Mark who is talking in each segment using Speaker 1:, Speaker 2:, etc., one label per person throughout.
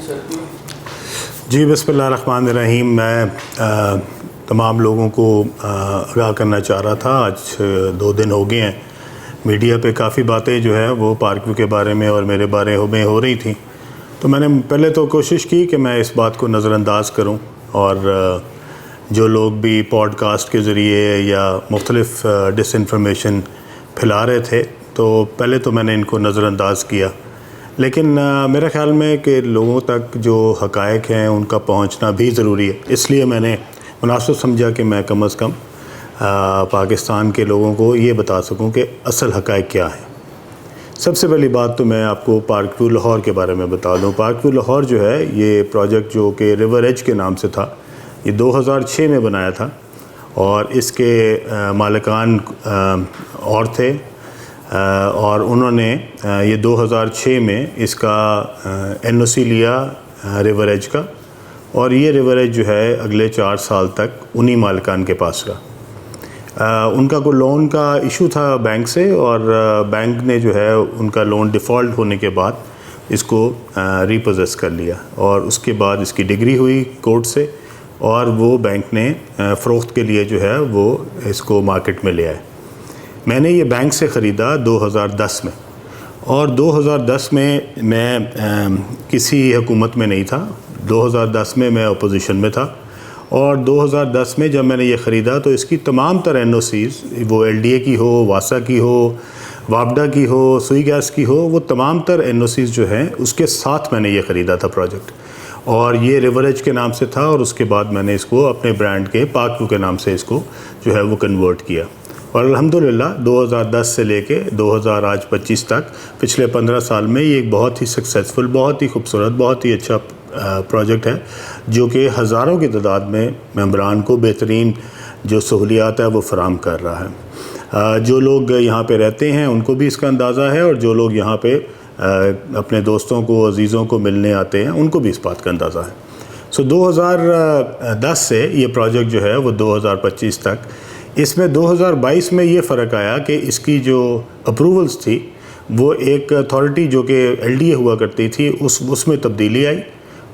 Speaker 1: جی بسم اللہ الرحمن الرحیم. میں تمام لوگوں کو آگاہ کرنا چاہ رہا تھا. آج 2 دن ہو گئے ہیں میڈیا پہ کافی باتیں جو ہے وہ پارک ویو کے بارے میں اور میرے بارے میں ہو رہی تھیں. تو میں نے پہلے تو کوشش کی کہ میں اس بات کو نظر انداز کروں، اور جو لوگ بھی پوڈ کاسٹ کے ذریعے یا مختلف ڈس انفارمیشن پھیلا رہے تھے تو پہلے تو میں نے ان کو نظر انداز کیا، لیکن میرے خیال میں کہ لوگوں تک جو حقائق ہیں ان کا پہنچنا بھی ضروری ہے. اس لیے میں نے مناسب سمجھا کہ میں کم از کم پاکستان کے لوگوں کو یہ بتا سکوں کہ اصل حقائق کیا ہیں. سب سے پہلی بات تو میں آپ کو پارک ویو لاہور کے بارے میں بتا دوں. پارک ویو لاہور جو ہے یہ پروجیکٹ جو کہ ریور ایج کے نام سے تھا، یہ 2006 میں بنایا تھا، اور اس کے مالکان اور تھے، اور انہوں نے یہ 2006 میں اس کا NOC لیا ریور ایج کا، اور یہ ریور ایج جو ہے اگلے 4 سال تک انہی مالکان کے پاس رہا. ان کا کوئی لون کا ایشو تھا بینک سے، اور بینک نے جو ہے ان کا لون ڈیفالٹ ہونے کے بعد اس کو ریپوزیس کر لیا، اور اس کے بعد اس کی ڈگری ہوئی کورٹ سے، اور وہ بینک نے فروخت کے لیے جو ہے وہ اس کو مارکیٹ میں لے آئے. میں نے یہ بینک سے خریدا 2010 میں، اور 2010 میں میں کسی حکومت میں نہیں تھا. 2010 میں میں اپوزیشن میں تھا، اور 2010 میں جب میں نے یہ خریدا تو اس کی تمام تر NOCs، وہ LDA کی ہو، واسا کی ہو، وابڈا کی ہو، سوئی گیس کی ہو، وہ تمام تر NOCs جو ہیں اس کے ساتھ میں نے یہ خریدا تھا پروجیکٹ. اور یہ ریور ایج کے نام سے تھا، اور اس کے بعد میں نے اس کو اپنے برانڈ کے پارک ویو کے نام سے اس کو جو ہے وہ کنورٹ کیا. اور الحمدللہ 2010 سے لے کے 2025 تک پچھلے 15 سال میں یہ ایک بہت ہی سکسیزفل، بہت ہی خوبصورت، بہت ہی اچھا پروجیکٹ ہے، جو کہ ہزاروں کی تعداد میں ممبران کو بہترین جو سہولیات ہے وہ فراہم کر رہا ہے. جو لوگ یہاں پہ رہتے ہیں ان کو بھی اس کا اندازہ ہے، اور جو لوگ یہاں پہ اپنے دوستوں کو، عزیزوں کو ملنے آتے ہیں ان کو بھی اس بات کا اندازہ ہے. 2010 سے یہ پروجیکٹ جو ہے وہ 2025 تک، اس میں 2022 میں یہ فرق آیا کہ اس کی جو اپروولز تھی وہ ایک اتھارٹی جو کہ LDA ہوا کرتی تھی اس میں تبدیلی آئی،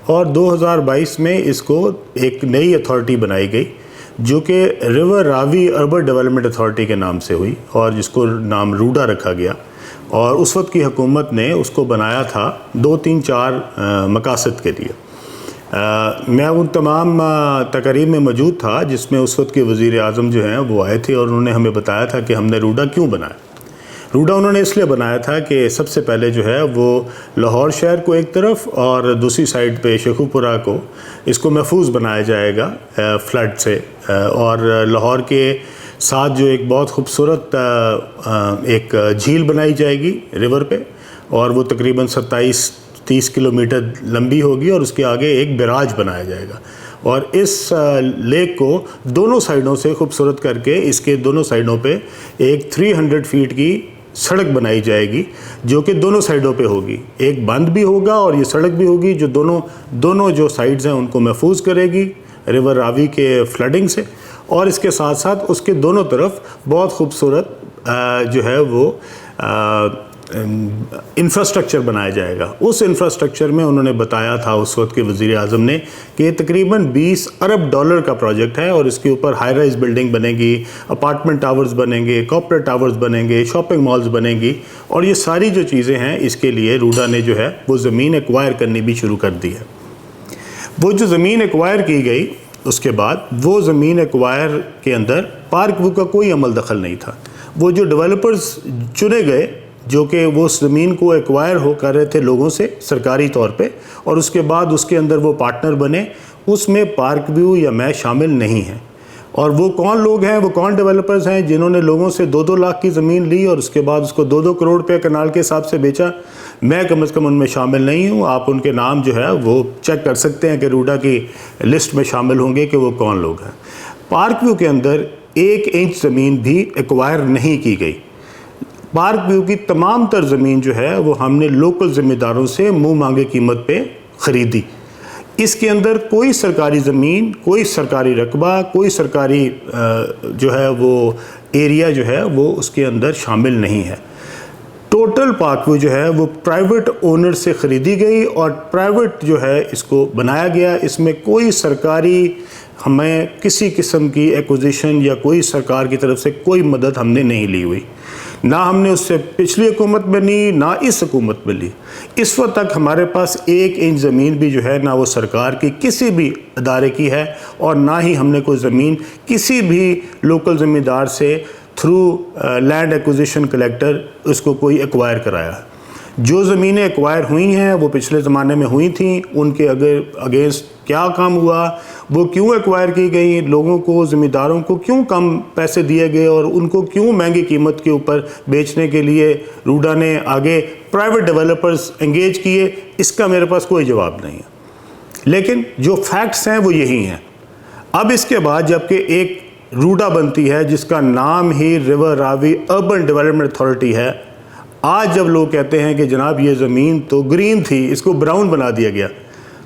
Speaker 1: اور 2022 میں اس کو ایک نئی اتھارٹی بنائی گئی جو کہ ریور راوی اربن ڈیولپمنٹ اتھارٹی کے نام سے ہوئی، اور جس کو نام روڈا رکھا گیا. اور اس وقت کی حکومت نے اس کو بنایا تھا 2 3 4 مقاصد کے لیے. میں ان تمام تقاریب میں موجود تھا جس میں اس وقت کے وزیر اعظم جو ہیں وہ آئے تھے، اور انہوں نے ہمیں بتایا تھا کہ ہم نے روڈا کیوں بنایا. روڈا انہوں نے اس لیے بنایا تھا کہ سب سے پہلے جو ہے وہ لاہور شہر کو ایک طرف، اور دوسری سائڈ پہ شیخو پورہ کو، اس کو محفوظ بنایا جائے گا فلڈ سے. اور لاہور کے ساتھ جو ایک بہت خوبصورت ایک جھیل بنائی جائے گی ریور پہ، اور وہ تقریباً 27-30 کلومیٹر لمبی ہوگی، اور اس کے آگے ایک بیراج بنایا جائے گا. اور اس لیک کو دونوں سائڈوں سے خوبصورت کر کے اس کے دونوں سائڈوں پہ ایک 300 فیٹ کی سڑک بنائی جائے گی، جو کہ دونوں سائڈوں پہ ہوگی. ایک بند بھی ہوگا اور یہ سڑک بھی ہوگی جو دونوں جو سائڈز ہیں ان کو محفوظ کرے گی ریور راوی کے فلڈنگ سے. اور اس کے ساتھ ساتھ اس کے دونوں طرف بہت خوبصورت جو ہے وہ انفراسٹرکچر بنایا جائے گا. اس انفراسٹرکچر میں انہوں نے بتایا تھا اس وقت کے وزیر اعظم نے کہ یہ تقریباً $20 ارب کا پروجیکٹ ہے، اور اس کے اوپر ہائی رائز بلڈنگ بنے گی، اپارٹمنٹ ٹاورز بنیں گے، کارپوریٹ ٹاورز بنیں گے، شاپنگ مالز بنیں گی. اور یہ ساری جو چیزیں ہیں اس کے لیے روڈا نے جو ہے وہ زمین ایکوائر کرنی بھی شروع کر دی ہے. وہ جو زمین ایکوائر کی گئی اس کے بعد، وہ زمین ایکوائر کے اندر پارک ویو کا کوئی عمل دخل نہیں تھا. وہ جو ڈیولپرز چنے گئے جو کہ وہ اس زمین کو ایکوائر ہو کر رہے تھے لوگوں سے سرکاری طور پہ، اور اس کے بعد اس کے اندر وہ پارٹنر بنے، اس میں پارک ویو یا میں شامل نہیں ہیں. اور وہ کون لوگ ہیں، وہ کون ڈیولپرز ہیں جنہوں نے لوگوں سے 2-2 لاکھ کی زمین لی اور اس کے بعد اس کو 2-2 کروڑ روپے کنال کے حساب سے بیچا؟ میں کم از کم ان میں شامل نہیں ہوں. آپ ان کے نام جو ہے وہ چیک کر سکتے ہیں کہ روڈا کی لسٹ میں شامل ہوں گے کہ وہ کون لوگ ہیں. پارک ویو کے اندر 1 انچ زمین بھی ایکوائر نہیں کی گئی. پارک ویو کی تمام تر زمین جو ہے وہ ہم نے لوکل ذمہ داروں سے منہ مانگے قیمت پہ خریدی. اس کے اندر کوئی سرکاری زمین، کوئی سرکاری رقبہ، کوئی سرکاری جو ہے وہ ایریا جو ہے وہ اس کے اندر شامل نہیں ہے. ٹوٹل پارکوے جو ہے وہ پرائیویٹ اونر سے خریدی گئی اور پرائیویٹ جو ہے اس کو بنایا گیا. اس میں کوئی سرکاری ہمیں کسی قسم کی ایکوزیشن یا کوئی سرکار کی طرف سے کوئی مدد ہم نے نہیں لی ہوئی. نہ ہم نے اس سے پچھلی حکومت میں لی نہ اس حکومت میں لی. اس وقت تک ہمارے پاس 1 انچ زمین بھی جو ہے نہ وہ سرکار کی کسی بھی ادارے کی ہے اور نہ ہی ہم نے کوئی زمین کسی بھی لوکل زمیندار سے تھرو لینڈ ایکوزیشن کلیکٹر اس کو کوئی ایکوائر کرایا. جو زمینیں ایکوائر ہوئی ہیں وہ پچھلے زمانے میں ہوئی تھیں. ان کے اگینسٹ کیا کام ہوا, وہ کیوں ایکوائر کی گئی, لوگوں کو زمینداروں کو کیوں کم پیسے دیے گئے اور ان کو کیوں مہنگی قیمت کے اوپر بیچنے کے لیے روڈا نے آگے پرائیویٹ ڈیولپرز انگیج کیے, اس کا میرے پاس کوئی جواب نہیں ہے. لیکن جو فیکٹس ہیں وہ یہی ہیں. اب اس کے بعد جبکہ ایک روڈا بنتی ہے جس کا نام ہی ریور راوی اربن ڈیولپمنٹ اتھارٹی ہے, آج جب لوگ کہتے ہیں کہ جناب یہ زمین تو گرین تھی اس کو براؤن بنا دیا گیا,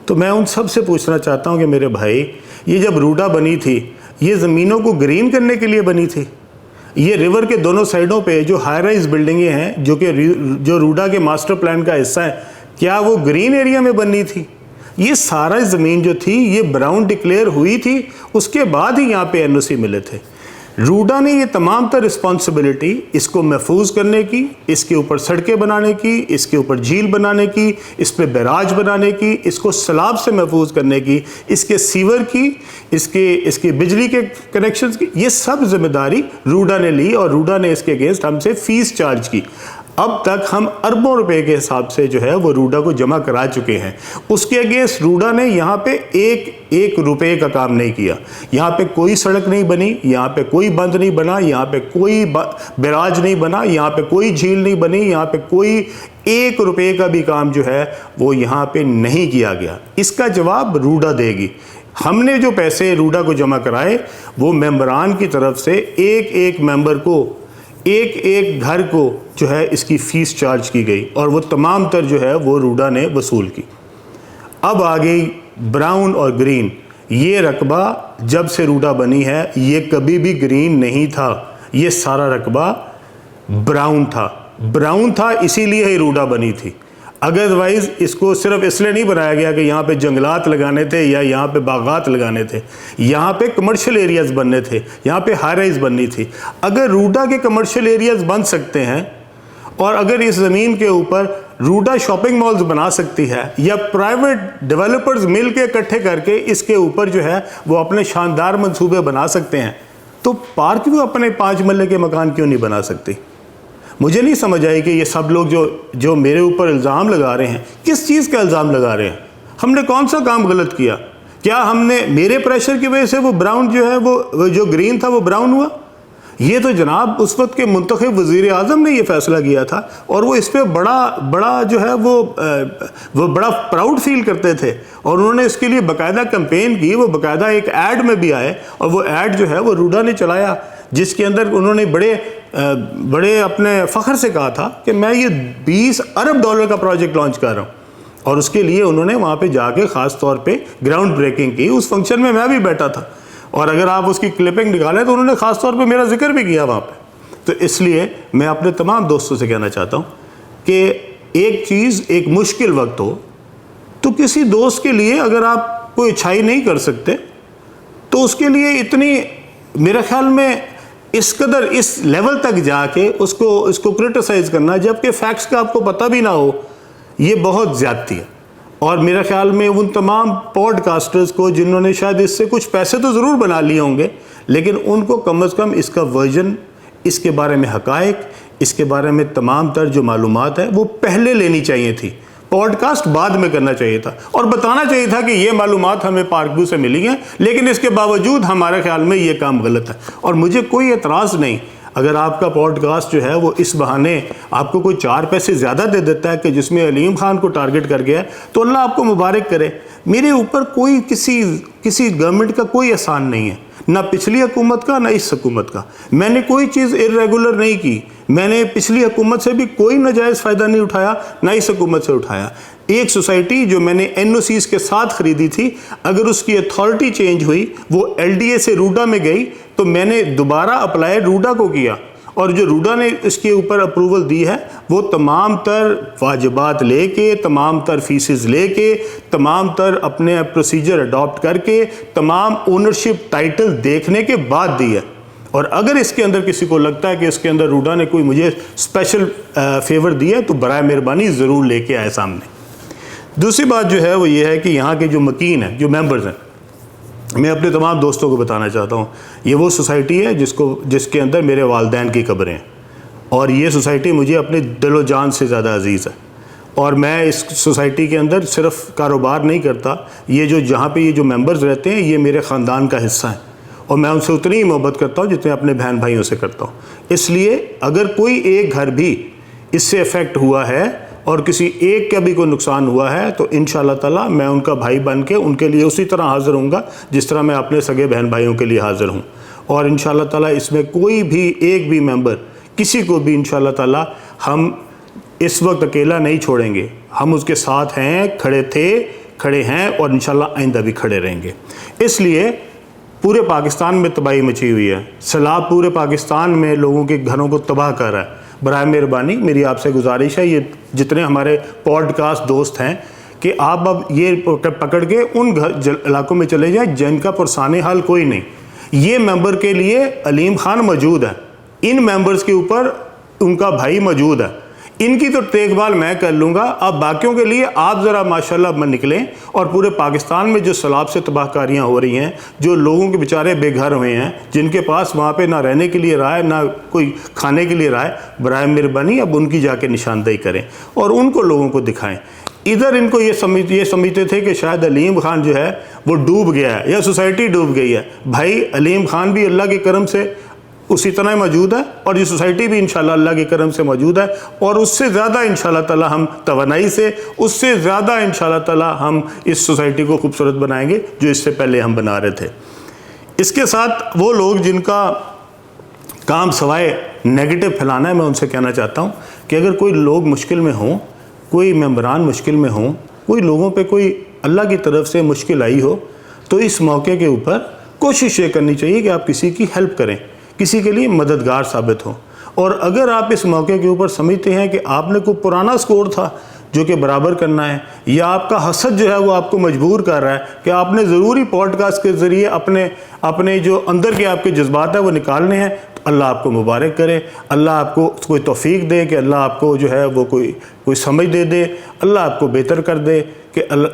Speaker 1: تو میں ان سب سے پوچھنا چاہتا ہوں کہ میرے بھائی یہ جب روڈا بنی تھی یہ زمینوں کو گرین کرنے کے لیے بنی تھی؟ یہ ریور کے دونوں سائڈوں پہ جو ہائی رائز بلڈنگیں ہیں جو روڈا کے ماسٹر پلان کا حصہ ہیں, کیا وہ گرین ایریا میں بننی تھی؟ یہ سارا زمین جو تھی یہ براؤن ڈکلیئر ہوئی تھی, اس کے بعد ہی یہاں پہ NOC ملے تھے. روڈا نے یہ تمام تر رسپانسبلٹی اس کو محفوظ کرنے کی, اس کے اوپر سڑکیں بنانے کی, اس کے اوپر جھیل بنانے کی, اس پہ بیراج بنانے کی, اس کو سیلاب سے محفوظ کرنے کی, اس کے سیور کی, اس کے بجلی کے کنیکشنز کی, یہ سب ذمہ داری روڈا نے لی اور روڈا نے اس کے اگینسٹ ہم سے فیس چارج کی. اب تک ہم اربوں روپے کے حساب سے جو ہے وہ روڈا کو جمع کرا چکے ہیں. اس کے اگینسٹ روڈا نے یہاں پہ ایک روپے کا کام نہیں کیا. یہاں پہ کوئی سڑک نہیں بنی, یہاں پہ کوئی بند نہیں بنا, یہاں پہ کوئی بیراج نہیں بنا, یہاں پہ کوئی جھیل نہیں بنی, یہاں پہ کوئی 1 روپے کا بھی کام جو ہے وہ یہاں پہ نہیں کیا گیا. اس کا جواب روڈا دے گی. ہم نے جو پیسے روڈا کو جمع کرائے وہ ممبران کی طرف سے ایک ممبر کو ایک گھر کو جو ہے اس کی فیس چارج کی گئی اور وہ تمام تر جو ہے وہ روڈا نے وصول کی. اب آ گئی براؤن اور گرین. یہ رقبہ جب سے روڈا بنی ہے یہ کبھی بھی گرین نہیں تھا, یہ سارا رقبہ براؤن تھا. براؤن تھا اسی لیے ہی روڈا بنی تھی. ادروائز اس کو صرف اس لیے نہیں بنایا گیا کہ یہاں پہ جنگلات لگانے تھے یا یہاں پہ باغات لگانے تھے. یہاں پہ کمرشل ایریاز بننے تھے, یہاں پہ ہائی رائز بننی تھی. اگر روڈا کے کمرشل ایریاز بن سکتے ہیں اور اگر اس زمین کے اوپر روڈا شاپنگ مالز بنا سکتی ہے یا پرائیویٹ ڈیولپرز مل کے اکٹھے کر کے اس کے اوپر جو ہے وہ اپنے شاندار منصوبے بنا سکتے ہیں, تو پارک بھی اپنے 5 مرلے کے مکان کیوں نہیں بنا سکتی؟ مجھے نہیں سمجھ آئی کہ یہ سب لوگ جو میرے اوپر الزام لگا رہے ہیں, کس چیز کا الزام لگا رہے ہیں؟ ہم نے کون سا کام غلط کیا؟ کیا ہم نے میرے پریشر کی وجہ سے وہ براؤن جو ہے وہ جو گرین تھا وہ براؤن ہوا؟ یہ تو جناب اس وقت کے منتخب وزیر اعظم نے یہ فیصلہ کیا تھا اور وہ اس پہ بڑا جو ہے وہ بڑا پراؤڈ فیل کرتے تھے اور انہوں نے اس کے لیے باقاعدہ کمپین کی. وہ باقاعدہ ایک ایڈ میں بھی آئے اور وہ ایڈ جو ہے وہ روڈا نے چلایا جس کے اندر انہوں نے بڑے اپنے فخر سے کہا تھا کہ میں یہ $20 ارب کا پروجیکٹ لانچ کر رہا ہوں. اور اس کے لیے انہوں نے وہاں پہ جا کے خاص طور پہ گراؤنڈ بریکنگ کی. اس فنکشن میں بھی بیٹھا تھا اور اگر آپ اس کی کلپنگ نکالیں تو انہوں نے خاص طور پہ میرا ذکر بھی کیا وہاں پہ. تو اس لیے میں اپنے تمام دوستوں سے کہنا چاہتا ہوں کہ ایک چیز ایک مشکل وقت ہو تو کسی دوست کے لیے اگر آپ کوئی اچھائی نہیں کر سکتے تو اس کے لیے اتنی میرے خیال میں اس قدر اس لیول تک جا کے اس کو کرٹیسائز کرنا جبکہ فیکٹس کا آپ کو پتہ بھی نہ ہو, یہ بہت زیادتی ہے. اور میرے خیال میں ان تمام پوڈ کاسٹرز کو جنہوں نے شاید اس سے کچھ پیسے تو ضرور بنا لیے ہوں گے لیکن ان کو کم از کم اس کا ورژن, اس کے بارے میں حقائق, اس کے بارے میں تمام تر جو معلومات ہیں وہ پہلے لینی چاہیے تھی. پوڈ کاسٹ بعد میں کرنا چاہیے تھا اور بتانا چاہیے تھا کہ یہ معلومات ہمیں پارک ویو سے ملی ہیں لیکن اس کے باوجود ہمارے خیال میں یہ کام غلط ہے. اور مجھے کوئی اعتراض نہیں اگر آپ کا پوڈ کاسٹ جو ہے وہ اس بہانے آپ کو کوئی 4 پیسے زیادہ دے دیتا ہے کہ جس میں علیم خان کو ٹارگٹ کر گیا ہے تو اللہ آپ کو مبارک کرے. میرے اوپر کوئی کسی گورنمنٹ کا کوئی احسان نہیں ہے, نہ پچھلی حکومت کا نہ اس حکومت کا. میں نے کوئی چیز ارریگولر نہیں کی. میں نے پچھلی حکومت سے بھی کوئی ناجائز فائدہ نہیں اٹھایا نہ اس حکومت سے اٹھایا. ایک سوسائٹی جو میں نے NOCs کے ساتھ خریدی تھی اگر اس کی اتھارٹی چینج ہوئی وہ LDA سے روڈا میں گئی تو میں نے دوبارہ اپلائی روڈا کو کیا اور جو روڈا نے اس کے اوپر اپروول دی ہے وہ تمام تر واجبات لے کے، تمام تر فیسز لے کے، تمام تر اپنے پروسیجر اڈاپٹ کر کے، تمام اونرشپ ٹائٹل دیکھنے کے بعد دی ہے. اور اگر اس کے اندر کسی کو لگتا ہے کہ اس کے اندر روڈا نے کوئی مجھے اسپیشل فیور دیا ہے تو برائے مہربانی ضرور لے کے آئے سامنے. دوسری بات جو ہے وہ یہ ہے کہ یہاں کے جو مکین ہیں، جو ممبرز ہیں، میں اپنے تمام دوستوں کو بتانا چاہتا ہوں، یہ وہ سوسائٹی ہے جس کے اندر میرے والدین کی قبریں ہیں، اور یہ سوسائٹی مجھے اپنے دل و جان سے زیادہ عزیز ہے. اور میں اس سوسائٹی کے اندر صرف کاروبار نہیں کرتا، یہ جہاں پہ یہ جو ممبرز رہتے ہیں یہ میرے خاندان کا حصہ ہیں، اور میں ان سے اتنی ہی محبت کرتا ہوں جتنے اپنے بہن بھائیوں سے کرتا ہوں. اس لیے اگر کوئی ایک گھر بھی اس سے افیکٹ ہوا ہے اور کسی ایک کا بھی کوئی نقصان ہوا ہے تو انشاءاللہ تعالیٰ میں ان کا بھائی بن کے ان کے لیے اسی طرح حاضر ہوں گا جس طرح میں اپنے سگے بہن بھائیوں کے لیے حاضر ہوں. اور انشاءاللہ تعالیٰ اس میں کوئی بھی ایک بھی ممبر کسی کو بھی انشاءاللہ تعالیٰ ہم اس وقت اکیلا نہیں چھوڑیں گے. ہم اس کے ساتھ ہیں، کھڑے تھے، کھڑے ہیں، اور انشاءاللہ آئندہ بھی کھڑے رہیں گے. اس لیے پورے پاکستان میں تباہی مچی ہوئی ہے، سیلاب پورے پاکستان میں لوگوں کے گھروں کو تباہ کر رہا ہے. برائے مہربانی میری آپ سے گزارش ہے، یہ جتنے ہمارے پوڈ کاسٹ دوست ہیں، کہ آپ اب یہ پکڑ کے ان علاقوں میں چلے جائیں جن کا پرسان حال کوئی نہیں. یہ ممبر کے لیے علیم خان موجود ہے، ان ممبرز کے اوپر ان کا بھائی موجود ہے، ان کی تو دیکھ بھال میں کر لوں گا. اب باقیوں کے لیے آپ ذرا ماشاءاللہ میں نکلیں، اور پورے پاکستان میں جو سیلاب سے تباہ کاریاں ہو رہی ہیں، جو لوگوں کے بیچارے بے گھر ہوئے ہیں، جن کے پاس وہاں پہ نہ رہنے کے لیے رہا ہے، نہ کوئی کھانے کے لیے رہا ہے، برائے مہربانی اب ان کی جا کے نشاندہی کریں اور ان کو لوگوں کو دکھائیں. ادھر ان کو یہ سمجھتے تھے کہ شاید علیم خان جو ہے وہ ڈوب گیا ہے یا سوسائٹی ڈوب گئی ہے. بھائی علیم خان بھی اللہ کے کرم سے اسی طرح موجود ہے، اور یہ سوسائٹی بھی انشاءاللہ اللہ کے کرم سے موجود ہے، اور اس سے زیادہ انشاءاللہ تعالی ہم توانائی سے، اس سے زیادہ انشاءاللہ تعالی ہم اس سوسائٹی کو خوبصورت بنائیں گے جو اس سے پہلے ہم بنا رہے تھے. اس کے ساتھ وہ لوگ جن کا کام سوائے نیگیٹو پھیلانا ہے، میں ان سے کہنا چاہتا ہوں کہ اگر کوئی لوگ مشکل میں ہوں، کوئی ممبران مشکل میں ہوں، کوئی لوگوں پہ کوئی اللہ کی طرف سے مشکل آئی ہو، تو اس موقع کے اوپر کوشش یہ کرنی چاہیے کہ آپ کسی کی ہیلپ کریں، کسی کے لیے مددگار ثابت ہوں. اور اگر آپ اس موقع کے اوپر سمجھتے ہیں کہ آپ نے کوئی پرانا سکور تھا جو کہ برابر کرنا ہے، یا آپ کا حسد جو ہے وہ آپ کو مجبور کر رہا ہے کہ آپ نے ضروری پوڈ کاسٹ کے ذریعے اپنے جو اندر کے آپ کے جذبات ہیں وہ نکالنے ہیں، تو اللہ آپ کو مبارک کرے، اللہ آپ کو کوئی توفیق دے، کہ اللہ آپ کو جو ہے وہ کوئی سمجھ دے، اللہ آپ کو بہتر کر دے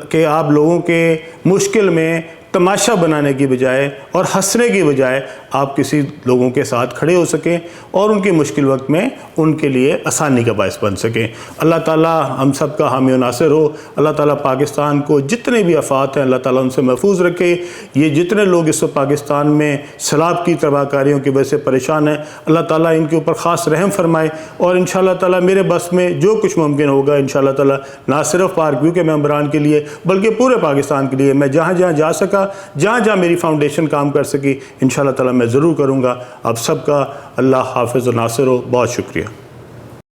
Speaker 1: کہ آپ لوگوں کے مشکل میں تماشا بنانے کی بجائے اور ہنسنے کی بجائے آپ کسی لوگوں کے ساتھ کھڑے ہو سکیں اور ان کے مشکل وقت میں ان کے لیے آسانی کا باعث بن سکیں. اللہ تعالیٰ ہم سب کا حامی و ناصر ہو. اللہ تعالیٰ پاکستان کو جتنے بھی آفات ہیں اللہ تعالیٰ ان سے محفوظ رکھے. یہ جتنے لوگ اس وقت پاکستان میں سیلاب کی تباہ کاریوں کی وجہ سے پریشان ہیں، اللہ تعالیٰ ان کے اوپر خاص رحم فرمائے. اور انشاءاللہ تعالیٰ میرے بس میں جو کچھ ممکن ہوگا انشاءاللہ تعالیٰ نہ صرف پارک ویو کے ممبران کے لیے بلکہ پورے پاکستان کے لیے میں جہاں جہاں جا سکا، جہاں جہاں میری فاؤنڈیشن کام کر سکی، انشاءاللہ تعالیٰ میں ضرور کروں گا. آپ سب کا اللہ حافظ و ناصر ہو. بہت شکریہ.